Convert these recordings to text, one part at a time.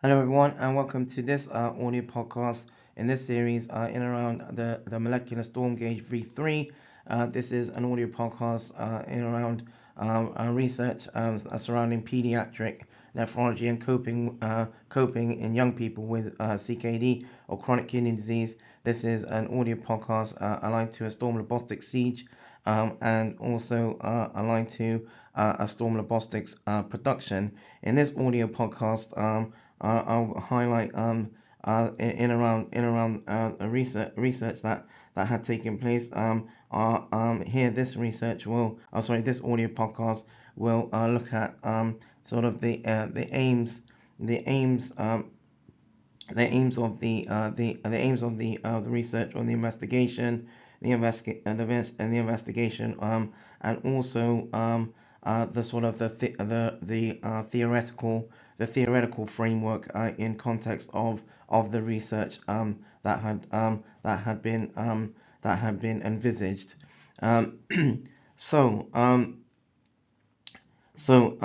Hello, everyone, and welcome to this audio podcast in this series in around the molecular storm gauge v.3. This is an audio podcast in around research surrounding pediatric nephrology and coping in young people with CKD or chronic kidney disease. This is an audio podcast aligned to a Ztorm Lobostics siege and also aligned to a Ztorm Lobostics production. In this audio podcast, I'll highlight in around research that had taken place. Here this research will, this audio podcast will look at sort of the aims the aims the aims of the aims of the research or the investigation, the investigation, and also the sort of the theoretical framework in context of the research that had been envisaged. Um, so so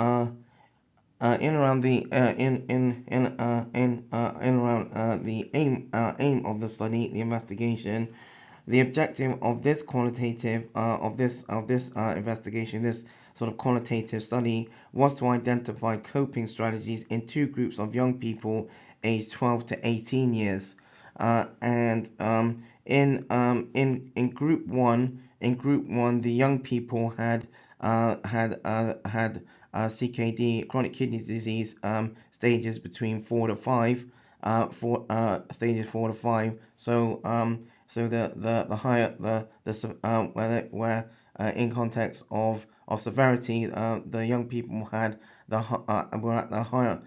in around the in around the aim of the study, the investigation, the objective of this qualitative of this investigation, this sort of qualitative study, was to identify coping strategies in two groups of young people aged 12 to 18 years, and in group one, the young people had CKD, chronic kidney disease, stages between 4 to 5, stages 4 to 5. So the higher where in context of severity, the young people had were at the higher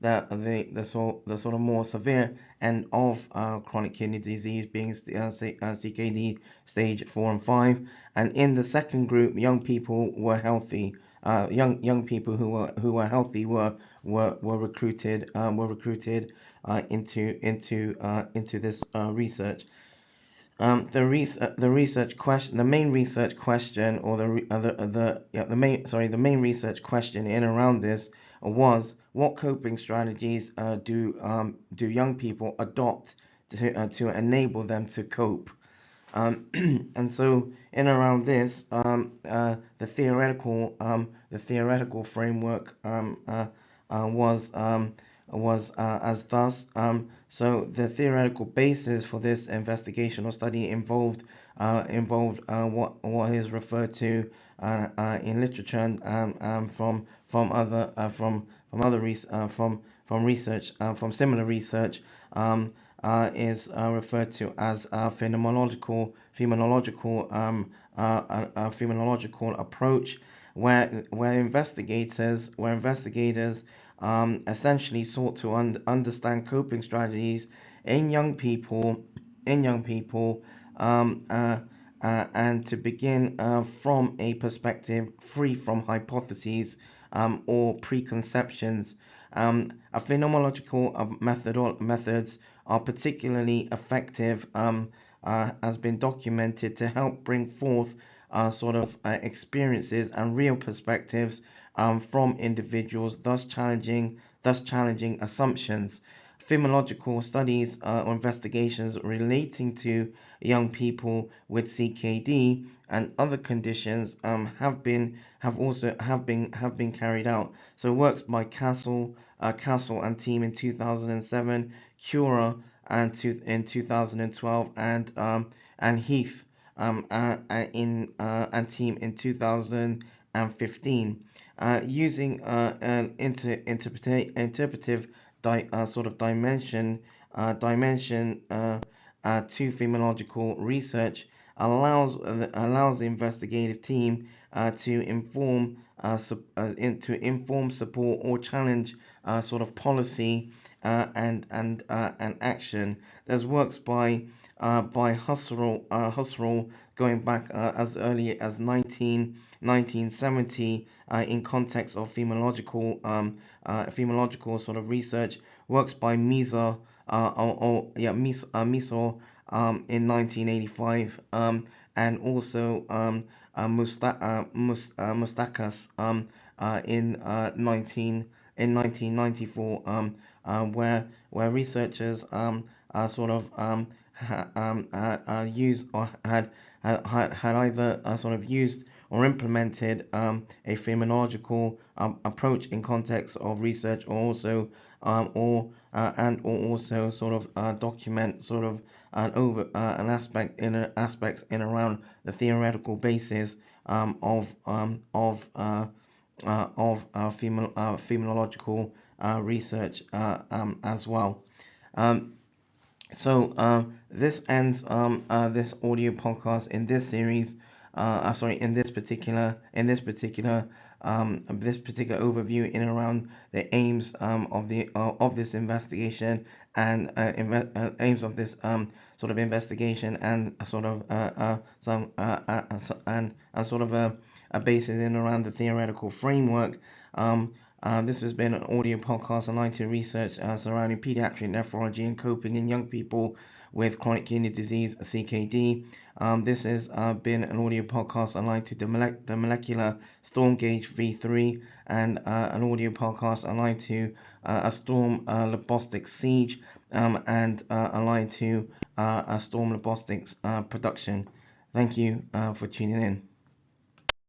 the sort of more severe end of chronic kidney disease, being CKD stage 4 and 5. And in the second group, young people were healthy. Young people who were healthy were recruited into this research. The research question, the main research question, or the main research question in around this was, what coping strategies do young people adopt to enable them to cope? And so in around this, the theoretical framework was as thus. So the theoretical basis for this investigation or study involved what is referred to in literature and from other research, from similar research, is referred to as phenomenological approach, where investigators essentially sought to understand coping strategies in young people in young people and to begin from a perspective free from hypotheses or preconceptions. A phenomenological methods are particularly effective, has been documented to help bring forth experiences and real perspectives from individuals, thus challenging assumptions. Phenomenological studies or investigations relating to young people with CKD and other conditions have been carried out. So works by Castle and team in 2007, Cura in 2012, and Heath and team in 2015, using an interpretive dimension to phenomenological research allows the investigative team to inform, support, or challenge policy and action. There's works by Husserl going back as early as 1970 in context of phenomenological research. Works by Miso in 1985, and also Mustakas in 19 in 1994, where researchers sort of used or had either sort of used or implemented a phenomenological approach in context of research, or also or also sort of document sort of an aspects in around the theoretical basis of phenomenological research as well. This ends this audio podcast in this series. In this particular overview in and around the aims of this investigation, and aims of this sort of investigation, and sort of some and sort of a basis in and around the theoretical framework. This has been an audio podcast aligned to research surrounding pediatric nephrology and coping in young people with chronic kidney disease, CKD. This has been an audio podcast aligned to the molecular Ztorm gauge v.3, and an audio podcast aligned to a Ztorm leukocytic siege, and aligned to a Ztorm leukocytic production. Thank you for tuning in.